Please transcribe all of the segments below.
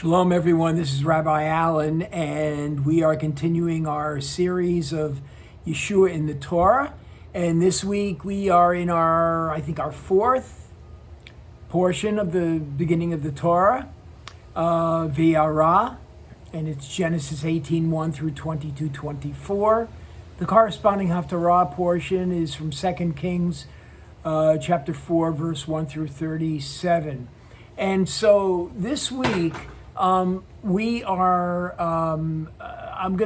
Shalom, everyone. This is Rabbi Allen, and we are continuing our series of Yeshua in the Torah. And this week we are in our fourth portion of the beginning of the Torah, Vayera, and it's Genesis 18:1 through 22:24. The corresponding Haftarah portion is from 2 Kings chapter 4, verse 1 through 37. And so this week, I'm going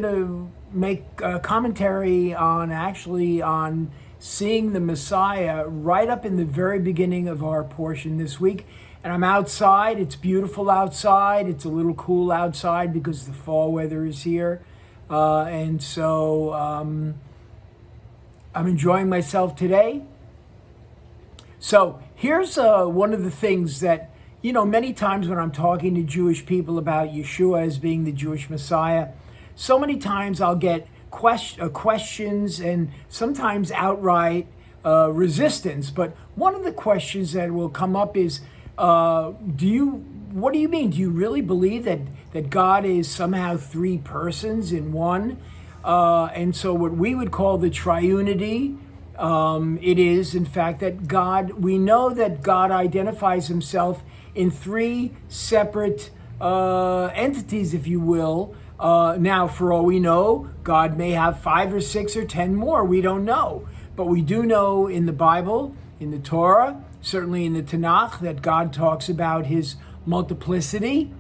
to make a commentary on seeing the Messiah right up in the very beginning of our portion this week. And I'm outside. It's beautiful outside. It's a little cool outside because the fall weather is here. And so I'm enjoying myself today. So here's one of the things that, many times when I'm talking to Jewish people about Yeshua as being the Jewish Messiah, so many times I'll get questions and sometimes outright resistance. But one of the questions that will come up is, what do you mean? Do you really believe that God is somehow three persons in one? And so what we would call the Triunity, it is, in fact, that we know that God identifies himself in three separate entities, if you will. Now, for all we know, God may have 5 or 6 or 10 more. We don't know. But we do know in the Bible, in the Torah, certainly in the Tanakh, that God talks about his multiplicity.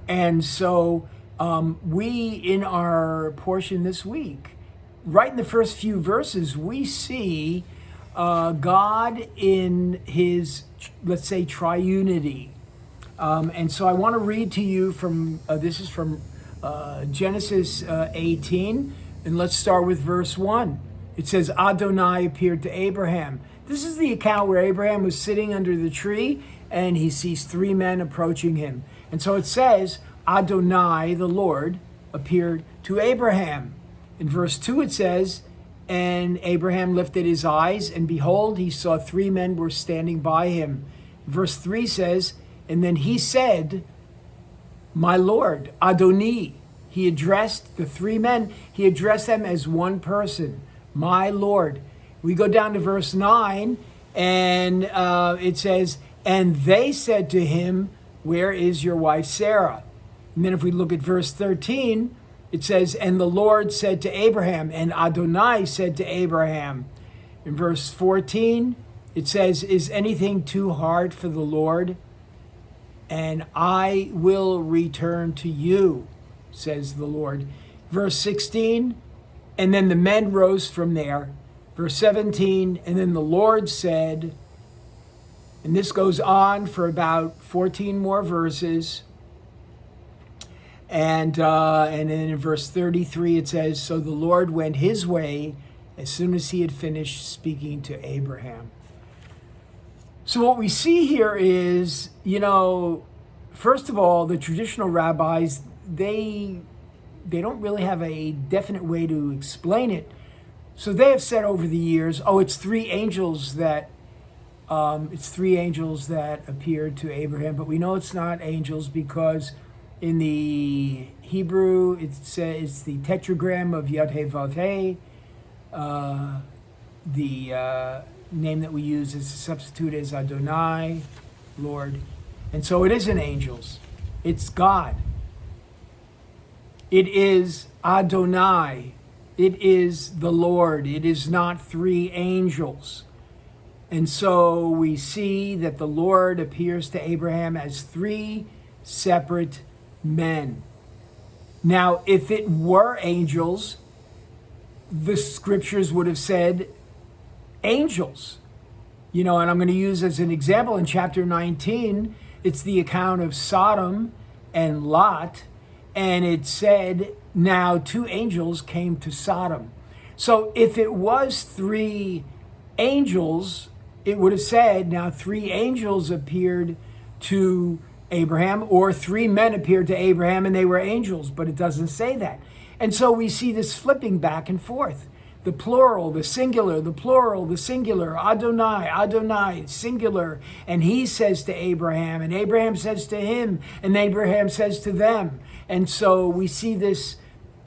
And so we, in our portion this week, right in the first few verses, we see God in his, let's say, triunity. And so I want to read to you from, this is from Genesis 18, and let's start with verse 1. It says, Adonai appeared to Abraham. This is the account where Abraham was sitting under the tree, and he sees 3 men approaching him. And so it says, Adonai, the Lord, appeared to Abraham. In verse 2 it says, and Abraham lifted his eyes, and behold, he saw 3 men were standing by him. Verse 3 says, and then he said, my Lord, Adoni. He addressed the 3 men. He addressed them as one person, my Lord. We go down to verse 9, and it says, and they said to him, where is your wife Sarah? And then if we look at verse 13, it says, and the Lord said to Abraham, and Adonai said to Abraham. In verse 14, it says, is anything too hard for the Lord? And I will return to you, says the Lord. Verse 16, and then the men rose from there. Verse 17, and then the Lord said, and this goes on for about 14 more verses. And then in verse 33, it says, so the Lord went his way as soon as he had finished speaking to Abraham. So what we see here is, first of all, the traditional rabbis, they don't really have a definite way to explain it. So they have said over the years, it's 3 angels that appeared to Abraham. But we know it's not angels because in the Hebrew, it says the tetragram of Yod He Vav He. The name that we use as a substitute is Adonai, Lord. And so it isn't angels. It's God. It is Adonai. It is the Lord. It is not 3 angels. And so we see that the Lord appears to Abraham as 3 separate men. Now, if it were angels, the scriptures would have said angels. And I'm going to use as an example in chapter 19, it's the account of Sodom and Lot, and it said, now 2 angels came to Sodom. So if it was 3 angels, it would have said, now 3 angels appeared to Abraham, or 3 men appeared to Abraham and they were angels, but it doesn't say that. And so we see this flipping back and forth. the plural, the singular, the plural, the singular, Adonai, Adonai, singular. And he says to Abraham, and Abraham says to him, and Abraham says to them. And so we see this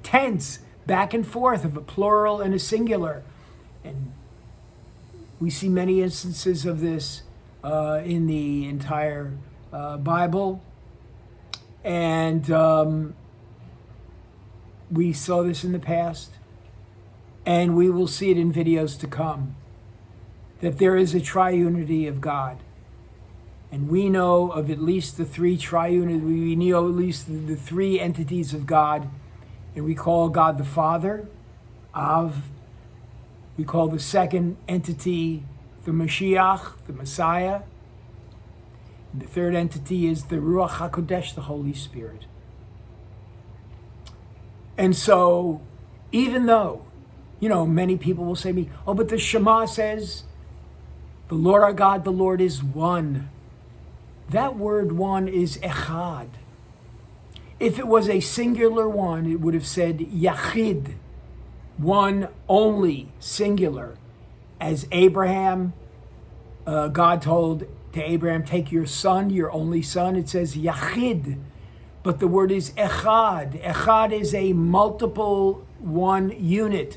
tense back and forth of a plural and a singular. And we see many instances of this in the entire Bible. And we saw this in the past. And we will see it in videos to come, that there is a triunity of God. And we know of at least the three triunity, we know at least the three entities of God. And we call God the Father, Av. We call the second entity the Mashiach, the Messiah. And the third entity is the Ruach HaKodesh, the Holy Spirit. And so, even though, many people will say to me, oh, but the Shema says, the Lord our God, the Lord is one. That word one is echad. If it was a singular one, it would have said yachid, one only, singular. As Abraham, God told to Abraham, take your son, your only son, it says yachid. But the word is echad. Echad is a multiple one unit.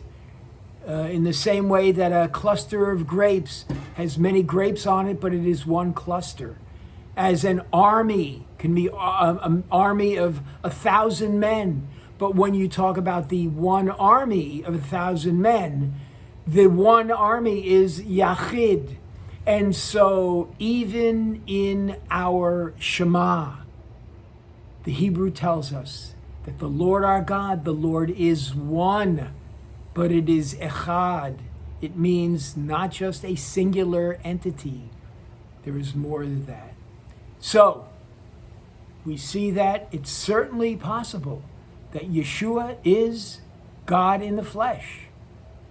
In the same way that a cluster of grapes has many grapes on it, but it is one cluster. As an army can be an army of 1,000 men. But when you talk about the one army of 1,000 men, the one army is Yachid. And so even in our Shema, the Hebrew tells us that the Lord our God, the Lord is one. But it is echad. It means not just a singular entity. There is more than that. So, we see that it's certainly possible that Yeshua is God in the flesh,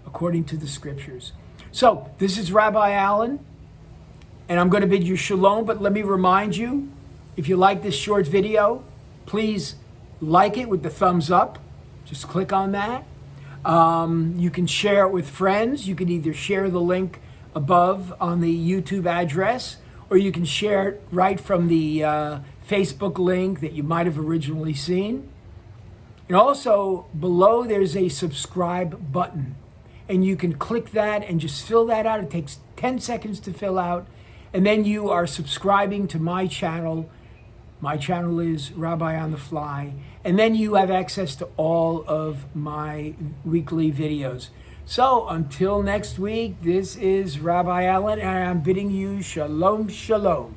according to the scriptures. So, this is Rabbi Allen, and I'm going to bid you shalom, but let me remind you, if you like this short video, please like it with the thumbs up. Just click on that. You can share it with friends. You can either share the link above on the YouTube address, or you can share it right from the Facebook link that you might have originally seen. And also, below there's a subscribe button. And you can click that and just fill that out. It takes 10 seconds to fill out. And then you are subscribing to my channel. My channel is Rabbi on the Fly. And then you have access to all of my weekly videos. So until next week, this is Rabbi Allen, and I'm bidding you shalom, shalom.